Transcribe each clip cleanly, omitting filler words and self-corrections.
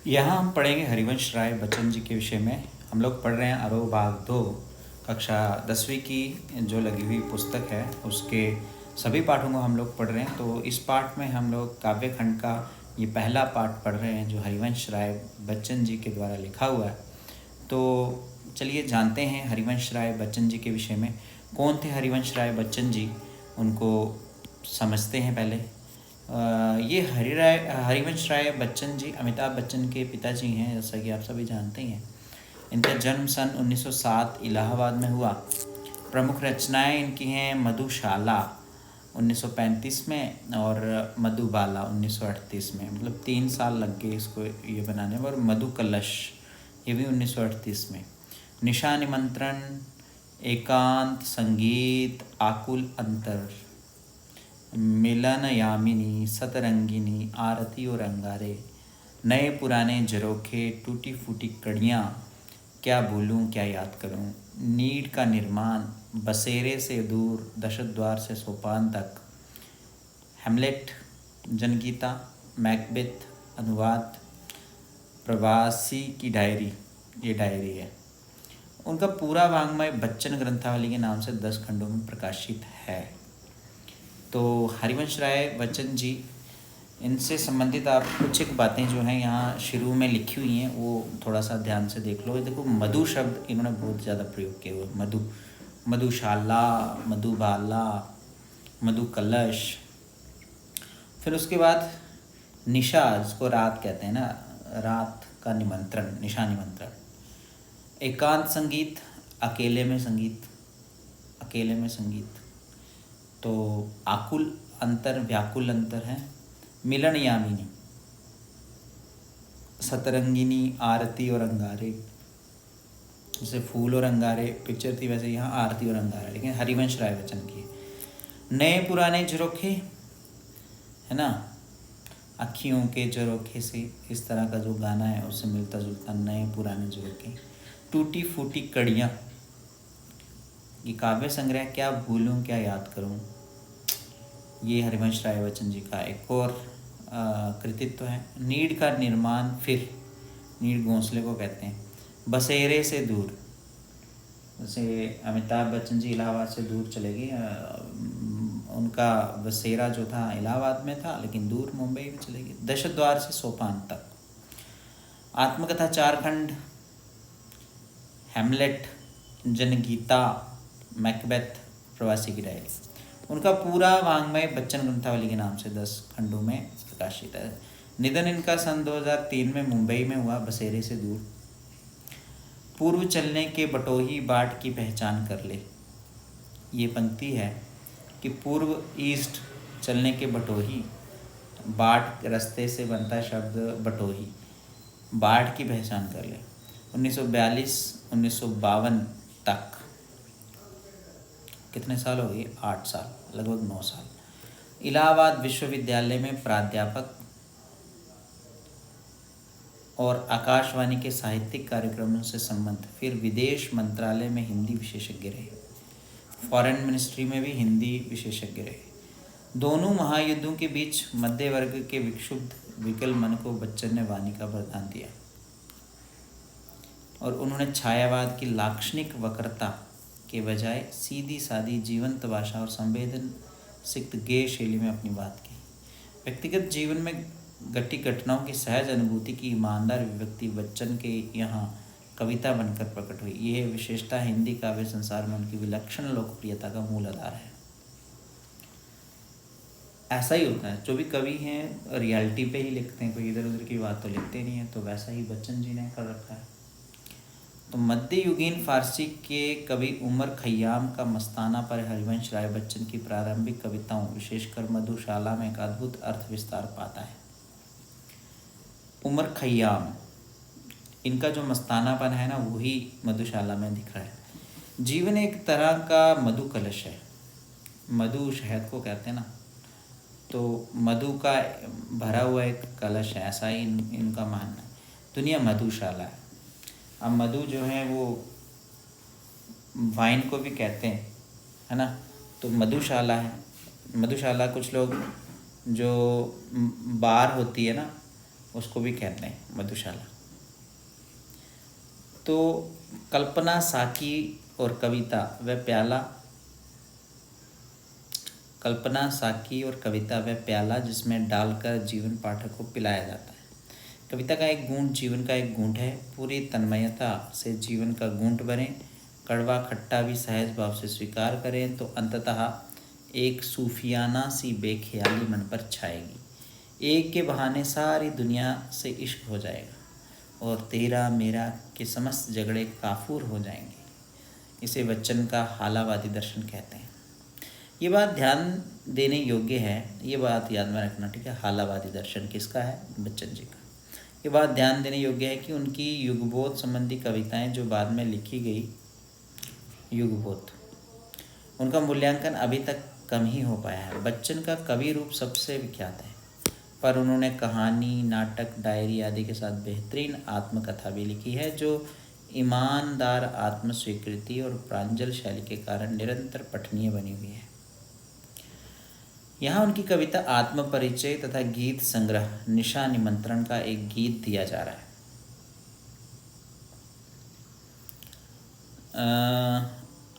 यहाँ हम पढ़ेंगे हरिवंश राय बच्चन जी के विषय में। हम लोग पढ़ रहे हैं आरोह भाग 2 कक्षा 10वीं की जो लगी हुई पुस्तक है उसके सभी पाठों को हम लोग पढ़ रहे हैं। तो इस पाठ में हम लोग काव्य खंड का ये पहला पाठ पढ़ रहे हैं जो हरिवंश राय बच्चन जी के द्वारा लिखा हुआ है। तो चलिए जानते हैं हरिवंश राय बच्चन जी के विषय में। कौन थे हरिवंश राय बच्चन जी, उनको समझते हैं पहले। ये हरिवंश राय बच्चन जी अमिताभ बच्चन के पिताजी हैं, जैसा कि आप सभी जानते ही हैं। इनका जन्म सन 1907 इलाहाबाद में हुआ। प्रमुख रचनाएं इनकी हैं मधुशाला 1935 में और मधुबाला 1938 में, मतलब 3 साल लग गए इसको ये बनाने में। और मधु कलश ये भी 1938 में। निशा निमंत्रण, एकांत संगीत, आकुल अंतर, मिलन यामिनी, सतरंगिनी, आरती और अंगारे, नए पुराने झरोखे, टूटी फूटी कड़ियाँ, क्या भूलूं क्या याद करूं, नीड का निर्माण, बसेरे से दूर, दशद्वार से सोपान तक, हेमलेट, जनगीता, मैकबेथ, अनुवाद, प्रवासी की डायरी, ये डायरी है। उनका पूरा वाङ्मय बच्चन ग्रंथावली के नाम से 10 खंडों में प्रकाशित है। तो हरिवंश राय बच्चन जी, इनसे संबंधित आप कुछ एक बातें जो हैं यहाँ शुरू में लिखी हुई हैं वो थोड़ा सा ध्यान से देख लो। देखो, मधु शब्द इन्होंने बहुत ज़्यादा प्रयोग किए हुए। मधु, मधुशाला, मधुबाला, मधु कलश। फिर उसके बाद निशा, जिसको रात कहते हैं ना, रात का निमंत्रण, निशा निमंत्रण। एकांत संगीत, अकेले में संगीत, अकेले में संगीत। तो आकुल अंतर, व्याकुल अंतर है। मिलन यामिनी, सतरंगिनी, आरती और अंगारे। जैसे फूल और अंगारे पिक्चर थी, वैसे यहाँ आरती और अंगारे, लेकिन हरिवंश राय बच्चन की। नए पुराने झरोखे है ना, अखियों के झरोखे से, इस तरह का जो गाना है उससे मिलता जुलता, नए पुराने झरोखे। टूटी फूटी कड़ियाँ, ये काव्य संग्रह, क्या भूलूं क्या याद करूं, ये हरिवंश राय बच्चन जी का एक और कृतित्व है। नीड का निर्माण, फिर नीड घोंसले को कहते हैं। बसेरे से दूर, जैसे अमिताभ बच्चन जी इलाहाबाद से दूर चले गए, उनका बसेरा जो था इलाहाबाद में था लेकिन दूर मुंबई में चले गए। दशद्वार से सोपान तक। आत्मकथा 4 खंड, हेमलेट, जनगीता, मैकबेथ, प्रवासी की डायरी। उनका पूरा वाङ्मय बच्चन ग्रंथावली के नाम से 10 खंडों में प्रकाशित है। निधन इनका सन 2003 में मुंबई में हुआ, बसेरे से दूर। पूर्व चलने के बटोही बाट की पहचान कर ले, ये पंक्ति है कि पूर्व, ईस्ट, चलने के बटोही, बाट रास्ते से बनता है शब्द बटोही, बाट की पहचान कर ले। 1942-1952 तक कितने साल हो गए? 8 साल, लगभग 9 साल। इलाहाबाद विश्वविद्यालय में प्राध्यापक और आकाशवाणी के साहित्यिक कार्यक्रमों से संबंध। फिर विदेश मंत्रालय में हिंदी विशेषज्ञ रहे। फॉरेन मिनिस्ट्री में भी हिंदी विशेषज्ञ रहे। दोनों महायुद्धों के बीच मध्य वर्ग के विक्षुब्ध विकल मन को बच्चन ने वाणी का वरदान दिया और उन्होंने छायावाद की लाक्षणिक वक्रता के बजाय सीधी सादी जीवंत भाषा और संवेदन सिक्त गेय शैली में अपनी बात की। व्यक्तिगत जीवन में घटी घटनाओं की सहज अनुभूति की ईमानदार अभिव्यक्ति बच्चन के यहाँ कविता बनकर प्रकट हुई। यह विशेषता हिंदी काव्य संसार में उनकी विलक्षण लोकप्रियता का मूल आधार है। ऐसा ही होता है, जो भी कवि हैं रियलिटी पे ही लिखते हैं, कोई इधर उधर की बात तो लिखते नहीं है। तो वैसा ही बच्चन जी ने कर रखा है। तो मध्ययुगीन फारसी के कवि उमर खय्याम का मस्ताना पर हरिवंश राय बच्चन की प्रारंभिक कविताओं, विशेषकर मधुशाला में एक अद्भुत अर्थ विस्तार पाता है। उमर खय्याम, इनका जो मस्तानापन है ना, वही मधुशाला में दिख रहा है। जीवन एक तरह का मधु कलश है। मधु शहद को कहते हैं ना, तो मधु का भरा हुआ एक कलश है, ऐसा ही इनका मानना है। दुनिया मधुशाला है। अब मधु जो है वो वाइन को भी कहते हैं, है ना, तो मधुशाला है। मधुशाला कुछ लोग जो बार होती है ना, उसको भी कहते हैं मधुशाला। तो कल्पना, साकी और कविता व प्याला, कल्पना, साकी और कविता व प्याला जिसमें डालकर जीवन पाठक को पिलाया जाता है। कविता का एक घूंट जीवन का एक घूंट है। पूरी तन्मयता से जीवन का घूंट भरें, कड़वा खट्टा भी सहज भाव से स्वीकार करें तो अंततः एक सूफियाना सी बेख्याली मन पर छाएगी। एक के बहाने सारी दुनिया से इश्क हो जाएगा और तेरा मेरा के समस्त झगड़े काफूर हो जाएंगे। इसे बच्चन का हालावादी दर्शन कहते हैं। ये बात ध्यान देने योग्य है, ये बात याद में रखना, ठीक है। हालावादी दर्शन किसका है? बच्चन जी का। ये बात ध्यान देने योग्य है कि उनकी युगबोध संबंधी कविताएं जो बाद में लिखी गई, युगबोध, उनका मूल्यांकन अभी तक कम ही हो पाया है। बच्चन का कवि रूप सबसे विख्यात है, पर उन्होंने कहानी, नाटक, डायरी आदि के साथ बेहतरीन आत्मकथा भी लिखी है जो ईमानदार आत्मस्वीकृति और प्रांजल शैली के कारण निरंतर पठनीय बनी हुई है। यहाँ उनकी कविता आत्मपरिचय तथा गीत संग्रह निशा निमंत्रण का एक गीत दिया जा रहा है।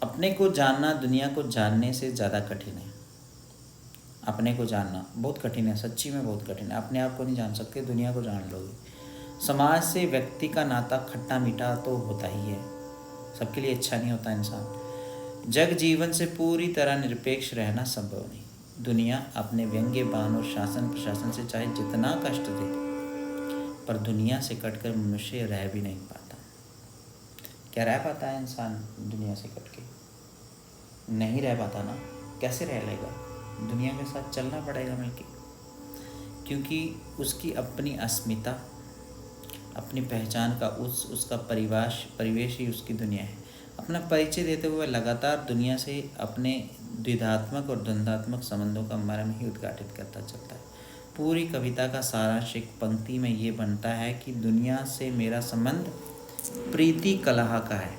अपने को जानना दुनिया को जानने से ज़्यादा कठिन है। अपने को जानना बहुत कठिन है, सच्ची में बहुत कठिन है। अपने आप को नहीं जान सकते, दुनिया को जान लोगे। समाज से व्यक्ति का नाता खट्टा मीठा तो होता ही है, सबके लिए अच्छा नहीं होता इंसान। जग जीवन से पूरी तरह निरपेक्ष रहना संभव नहीं। दुनिया अपने व्यंग्य बान और शासन प्रशासन से चाहे जितना कष्ट दे, पर दुनिया से कटकर मनुष्य रह भी नहीं पाता। क्या रह पाता है इंसान दुनिया से कट के? नहीं रह पाता ना। कैसे रह लेगा? दुनिया के साथ चलना पड़ेगा मिलके, क्योंकि उसकी अपनी अस्मिता, अपनी पहचान का उसका परिवेश ही उसकी दुनिया है। अपना परिचय देते हुए लगातार दुनिया से अपने द्विधात्मक और द्वंद्वात्मक संबंधों का मर्म ही उद्घाटित करता चलता है। पूरी कविता का सारांश एक पंक्ति में ये बनता है कि दुनिया से मेरा संबंध प्रीति कलह का है।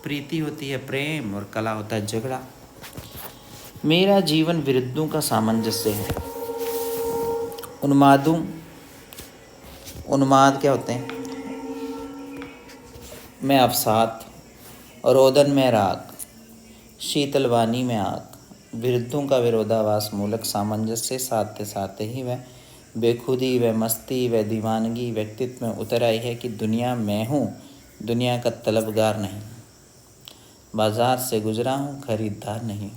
प्रीति होती है प्रेम और कलह होता है झगड़ा। मेरा जीवन विरुद्धों का सामंजस्य है। उन्माद क्या होते हैं? मैं अवसाद, रोदन में राग, शीतलवानी में आग। विरुद्धों का विरोधाभास मूलक सामंजस्य साधते साधते ही वह बेखुदी, वह मस्ती, वह दीवानगी व्यक्तित्व में उतर आई है कि दुनिया मैं हूँ, दुनिया का तलबगार नहीं। बाजार से गुजरा हूँ, खरीदार नहीं।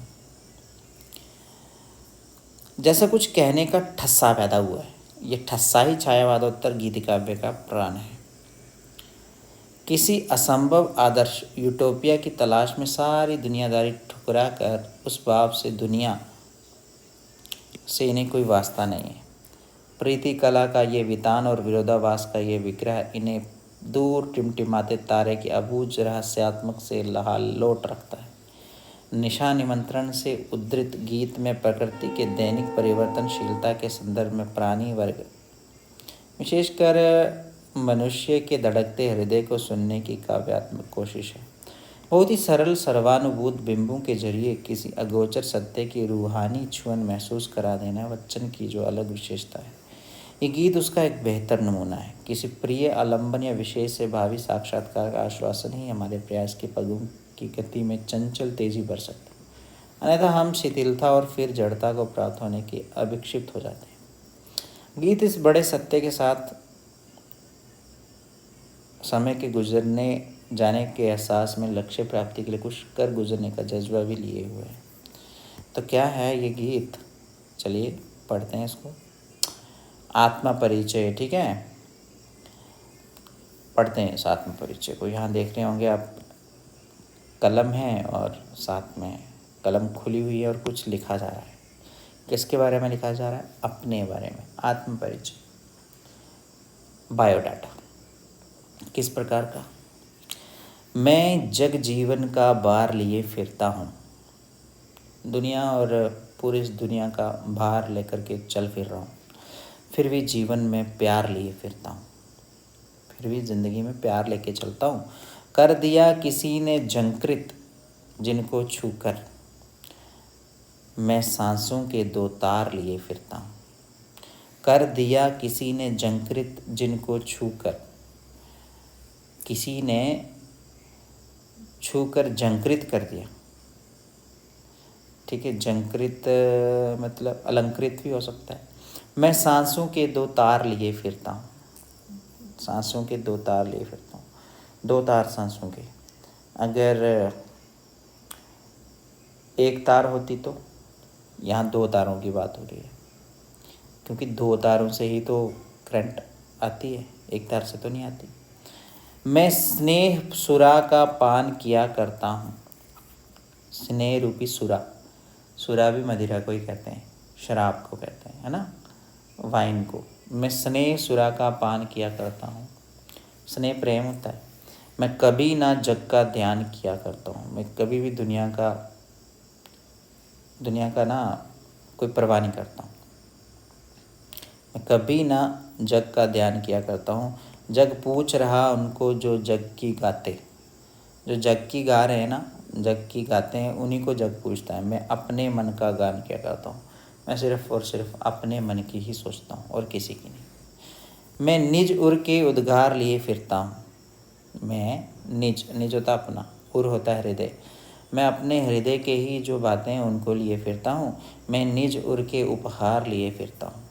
जैसा कुछ कहने का ठस्सा पैदा हुआ है। ये ठस्सा ही छायावादोत्तर गीति काव्य का प्राण है। किसी असंभव आदर्श यूटोपिया की तलाश में सारी दुनियादारी ठुकरा कर उस भाव से दुनिया से इन्हें कोई वास्ता नहीं है। प्रीति कला का ये वितान और विरोधाभास का ये विग्रह इन्हें दूर टिमटिमाते तारे की अबूझ रहस्यात्मक से लौट रखता है। निशा निमंत्रण से उद्धृत गीत में प्रकृति के दैनिक परिवर्तनशीलता के संदर्भ में प्राणी वर्ग, विशेषकर मनुष्य के धड़कते हृदय को सुनने की काव्यात्मक कोशिश है। बहुत ही सरल सर्वानुभूत बिंबों के जरिए किसी अगोचर सत्य की रूहानी छुअन महसूस करा देना बच्चन की जो अलग विशेषता है। ये गीत उसका एक बेहतर नमूना है। किसी प्रिय आलंबन या विशेष से भावी साक्षात्कार का आश्वासन ही हमारे प्रयास के पगों की गति में चंचल तेजी भर सकता है, अन्यथा हम शिथिलता और फिर जड़ता को प्राप्त होने के अभिक्षिप्त हो जाते हैं। गीत इस बड़े सत्य के साथ समय के गुजरने जाने के एहसास में लक्ष्य प्राप्ति के लिए कुछ कर गुजरने का जज्बा भी लिए हुए है। तो क्या है ये गीत? चलिए पढ़ते हैं इसको। आत्मा परिचय, ठीक है, पढ़ते हैं इस आत्म परिचय को। यहाँ देख रहे होंगे आप, कलम है और साथ में कलम खुली हुई है और कुछ लिखा जा रहा है। किसके बारे में लिखा जा रहा है? अपने बारे में। आत्म परिचय, बायोडाटा। किस प्रकार का? मैं जग जीवन का भार लिए फिरता हूँ। दुनिया और पूरी इस दुनिया का भार लेकर के चल फिर रहा हूँ, फिर भी जीवन में प्यार लिए फिरता हूँ, फिर भी ज़िंदगी में प्यार लेके चलता हूँ। कर दिया किसी ने झंकृत जिनको छूकर, मैं सांसों के दो तार लिए फिरता हूँ। कर दिया किसी ने जंकृत जिनको छूकर, किसी ने छूकर जंकृत कर दिया। ठीक है, जंकृत मतलब अलंकृत भी हो सकता है। मैं सांसों के दो तार लिए फिरता हूँ, सांसों के दो तार लिए फिरता हूँ, दो तार सांसों के। अगर एक तार होती तो, यहाँ दो तारों की बात हो रही है, क्योंकि दो तारों से ही तो करंट आती है, एक तार से तो नहीं आती। मैं स्नेह सुरा का पान किया करता हूँ, स्नेह रूपी सुरा, सुरा भी मदिरा को ही कहते हैं, शराब को कहते हैं, है ना, वाइन को। मैं स्नेह सुरा का पान किया करता हूँ, स्नेह प्रेम होता है। मैं कभी ना जग का ध्यान किया करता हूँ, मैं कभी भी दुनिया का ना कोई परवाह नहीं करता हूँ। मैं कभी ना जग का ध्यान किया करता हूँ। जग पूछ रहा उनको जो जग की गाते, जो जग की गा रहे हैं ना, जग की गाते हैं, उन्हीं को जग पूछता है। मैं अपने मन का गान किया करता हूँ, मैं सिर्फ़ और सिर्फ अपने मन की ही सोचता हूँ और किसी की नहीं। मैं निज उर के उद्गार लिए फिरता हूँ, मैं निज, निज होता अपना, उर होता है हृदय, मैं अपने हृदय के ही जो बातें हैं उनको लिए फिरता हूँ। मैं निज उर के उपहार लिए फिरता हूँ।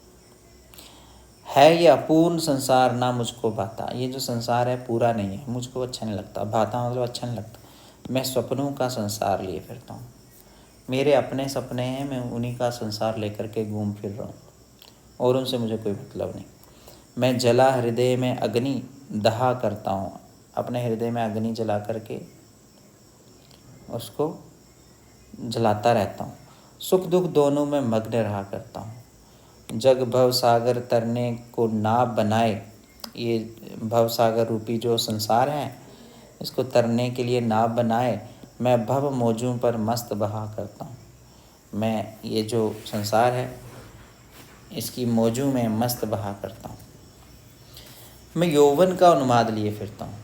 है ये अपूर्ण संसार ना मुझको भाता, ये जो संसार है पूरा नहीं है, मुझको अच्छा नहीं लगता। भाता मतलब अच्छा नहीं लगता। मैं सपनों का संसार लिए फिरता हूँ, मेरे अपने सपने हैं, मैं उन्हीं का संसार लेकर के घूम फिर रहा हूँ और उनसे मुझे कोई मतलब नहीं। मैं जला हृदय में अग्नि दहा करता हूँ, अपने हृदय में अग्नि जला करके उसको जलाता रहता हूँ। सुख दुख दोनों में मग्न रहा करता हूँ। जग भव सागर तरने को नाव बनाए, ये भव सागर रूपी जो संसार है इसको तरने के लिए नाव बनाए। मैं भव मौजों पर मस्त बहा करता हूँ, मैं ये जो संसार है इसकी मौजों में मस्त बहा करता हूँ। मैं यौवन का उन्माद लिए फिरता हूँ,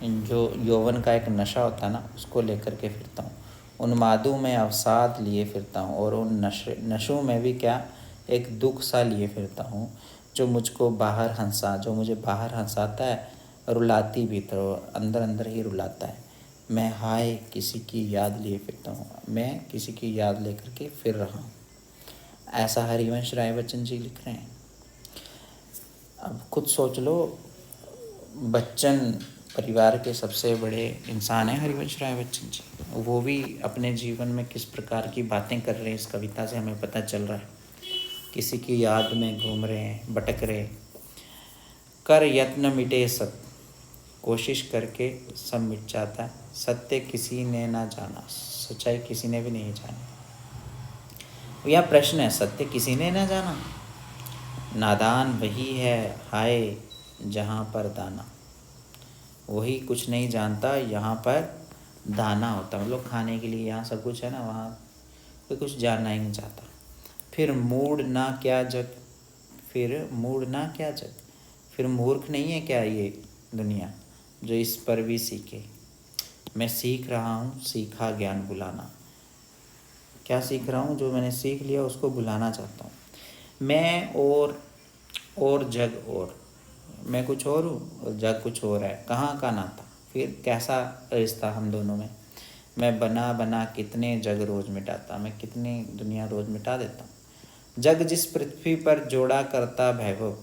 जो यौवन का एक नशा होता है ना उसको लेकर के फिरता हूँ। उन्मादों में अवसाद लिए फिरता हूँ और उन नशों में भी क्या, एक दुख सा लिए फिरता हूँ जो मुझको बाहर हंसा, जो मुझे बाहर हंसाता है, रुलाती भीतर और अंदर अंदर ही रुलाता है। मैं हाय किसी की याद लिए फिरता हूँ, मैं किसी की याद लेकर के फिर रहा हूँ, ऐसा हरिवंश राय बच्चन जी लिख रहे हैं। अब खुद सोच लो, बच्चन परिवार के सबसे बड़े इंसान हैं हरिवंश राय बच्चन जी, वो भी अपने जीवन में किस प्रकार की बातें कर रहे हैं इस कविता से हमें पता चल रहा है। किसी की याद में घूम रहे हैं, भटक रहे हैं। कर यत्न मिटे सब, कोशिश करके सब मिट जाता है। सत्य किसी ने ना जाना, सच्चाई किसी ने भी नहीं जानी। यह प्रश्न है, सत्य किसी ने ना जाना, नादान वही है हाय जहाँ पर दाना, वही कुछ नहीं जानता यहाँ पर दाना होता, मतलब खाने के लिए यहाँ सब कुछ है ना, वहाँ कोई कुछ जानना ही नहीं चाहता। फिर मूड ना क्या जग, फिर मूड ना क्या जग, फिर मूर्ख नहीं है क्या ये दुनिया जो इस पर भी सीखे। मैं सीख रहा हूँ सीखा ज्ञान बुलाना, क्या सीख रहा हूँ, जो मैंने सीख लिया उसको बुलाना चाहता हूँ। मैं और जग और, मैं कुछ और हूँ और जग कुछ और है, कहाँ का नाता, फिर कैसा रिश्ता हम दोनों में। मैं बना बना कितने जग रोज़ मिटाता, मैं कितनी दुनिया रोज़ मिटा देता हूँ। जग जिस पृथ्वी पर जोड़ा करता वैभव,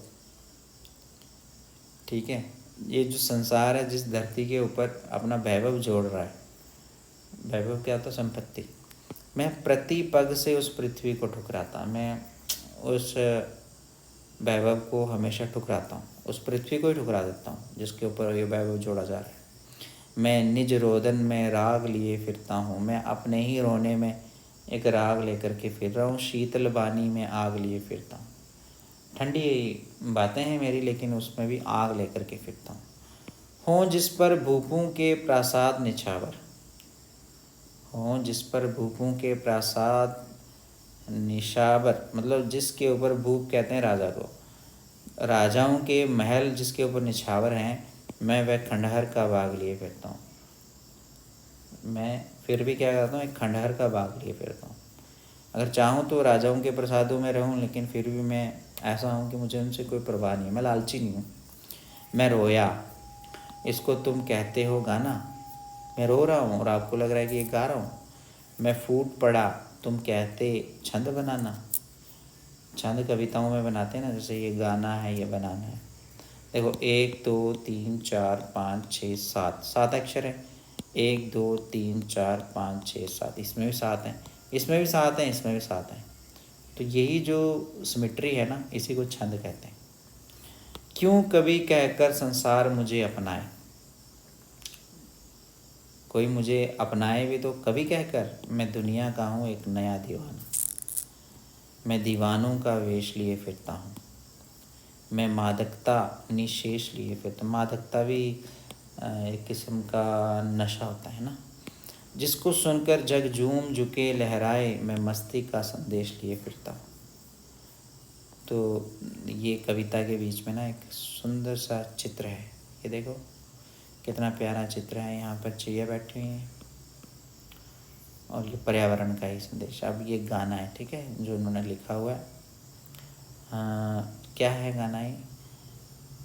ठीक है, ये जो संसार है जिस धरती के ऊपर अपना वैभव जोड़ रहा है, वैभव क्या होता, संपत्ति। मैं प्रति पग से उस पृथ्वी को ठुकराता, मैं उस वैभव को हमेशा ठुकराता हूँ, उस पृथ्वी को ही ठुकरा देता हूँ जिसके ऊपर ये वैभव जोड़ा जा रहा है। मैं निज रोदन में राग लिए फिरता हूँ, मैं अपने ही रोने में एक राग लेकर के फिर रहा हूँ। शीतल बानी में आग लिए फिरता हूँ, ठंडी बातें हैं मेरी लेकिन उसमें भी आग लेकर के फिरता हूँ। हों जिस पर भूपों के प्रासाद निछावर, हों जिस पर भूपों के प्रासाद निशावर, मतलब जिसके ऊपर भूप कहते हैं राजा को, राजाओं के महल जिसके ऊपर निछावर हैं, मैं वह खंडहर का बाग लिए फिरता हूँ। मैं फिर भी क्या करता हूँ, एक खंडहर का बाग लिए फिरता हूँ। अगर चाहूँ तो राजाओं के प्रसादों में रहूँ, लेकिन फिर भी मैं ऐसा हूँ कि मुझे उनसे कोई परवाह नहीं है, मैं लालची नहीं हूँ। मैं रोया, इसको तुम कहते हो गाना। मैं रो रहा हूँ और आपको लग रहा है कि ये गा रहा हूँ। मैं फूट पड़ा, तुम कहते छंद बनाना। छंद कविताओं में बनाते हैं ना, जैसे ये गाना है, ये बनाना है। देखो 1 2 3 4 5 6 7, 7 अक्षर है। 1 2 3 4 5 6 7, इसमें भी 7 हैं, इसमें भी 7 हैं, इसमें भी 7 हैं। तो यही जो सिमेट्री है ना, इसी को छंद कहते हैं। क्यों कभी कहकर संसार मुझे अपनाए, कोई मुझे अपनाए भी तो कभी कहकर। मैं दुनिया का हूँ एक नया दीवाना, मैं दीवानों का वेश लिए फिरता हूँ। मैं मादकता निशेष लिए फिरता। मादकता भी एक किस्म का नशा होता है ना, जिसको सुनकर जग झूम झुके लहराए, मैं मस्ती का संदेश लिए फिरता हूँ। तो ये कविता के बीच में ना एक सुंदर सा चित्र है, ये देखो कितना प्यारा चित्र है। यहाँ पर चिड़िया बैठी हुई हैं और ये पर्यावरण का ही संदेश। अब ये गाना है, ठीक है, जो उन्होंने लिखा हुआ है। क्या है गाना ये?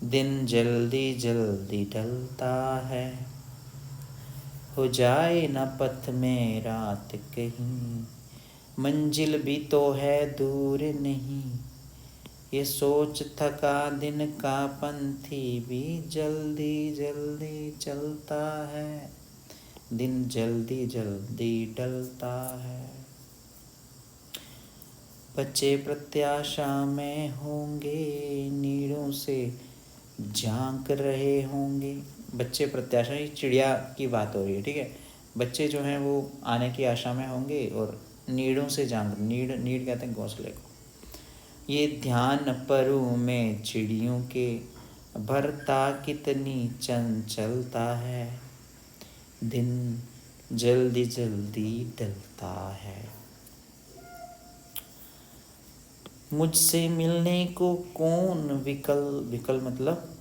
दिन जल्दी जल्दी ढलता है, हो जाए न पथ में रात कहीं, मंजिल भी तो है दूर नहीं, ये सोच थका दिन का पंथी भी जल्दी जल्दी चलता है। दिन जल्दी जल्दी ढलता है, बच्चे प्रत्याशा में होंगे, नीड़ों से झांक रहे होंगे। बच्चे प्रत्याशा, ये चिड़िया की बात हो रही है, ठीक है। बच्चे जो हैं वो आने की आशा में होंगे और नीड़ों से झांक, नीड़ कहते हैं घोंसले को। ये ध्यान परू में चिड़ियों के, भरता कितनी चंचलता है, दिन जल्दी जल्दी ढलता है। मुझसे मिलने को कौन विकल मतलब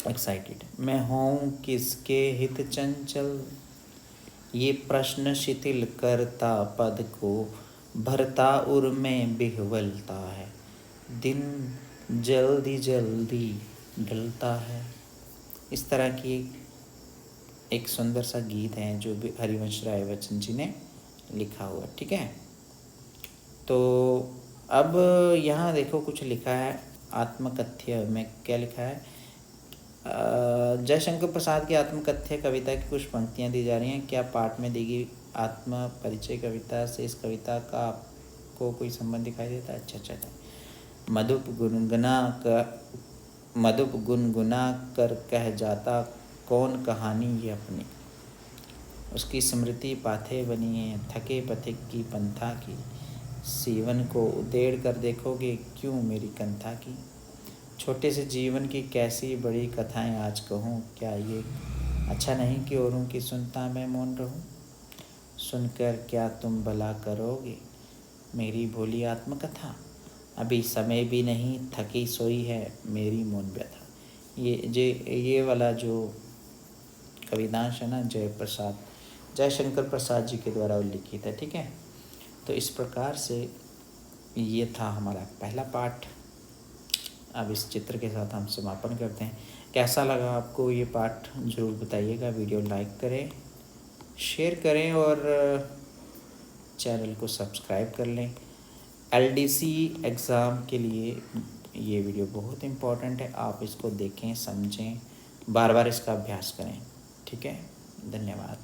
एक्साइटेड, मैं हूँ किसके हित चंचल, ये प्रश्न शिथिल करता पद को, भरता उर में बिहवलता है, दिन जल्दी जल्दी ढलता है। इस तरह की एक सुंदर सा गीत है जो भी हरिवंश राय बच्चन जी ने लिखा हुआ, ठीक है। तो अब यहाँ देखो कुछ लिखा है आत्मकथ्य में, क्या लिखा है? जयशंकर प्रसाद की आत्मकथ्य कविता की कुछ पंक्तियाँ दी जा रही हैं। क्या पाठ में दी गई आत्म परिचय कविता से इस कविता का आपको कोई संबंध दिखाई देता है? अच्छा। मधुप गुनगुना कर कह जाता कौन कहानी ये अपनी, उसकी स्मृति पाथे बनी है थके पथिक की पंथा की, सीवन को उदेड़ कर देखोगे क्यों मेरी कंथा की। छोटे से जीवन की कैसी बड़ी कथाएं आज कहूँ, क्या ये अच्छा नहीं कि औरों की सुनता मैं मौन रहूँ। सुनकर क्या तुम भला करोगे मेरी भोली आत्मकथा, अभी समय भी नहीं थकी सोई है मेरी मौन व्यथा। ये वाला जो कवितांश है ना, जयशंकर प्रसाद जी के द्वारा उल्लिखित है, ठीक है। तो इस प्रकार से ये था हमारा पहला पाठ। अब इस चित्र के साथ हम समापन करते हैं। कैसा लगा आपको ये पाठ ज़रूर बताइएगा। वीडियो लाइक करें, शेयर करें और चैनल को सब्सक्राइब कर लें। LDC एग्ज़ाम के लिए ये वीडियो बहुत इम्पोर्टेंट है, आप इसको देखें, समझें, बार बार इसका अभ्यास करें, ठीक है। धन्यवाद।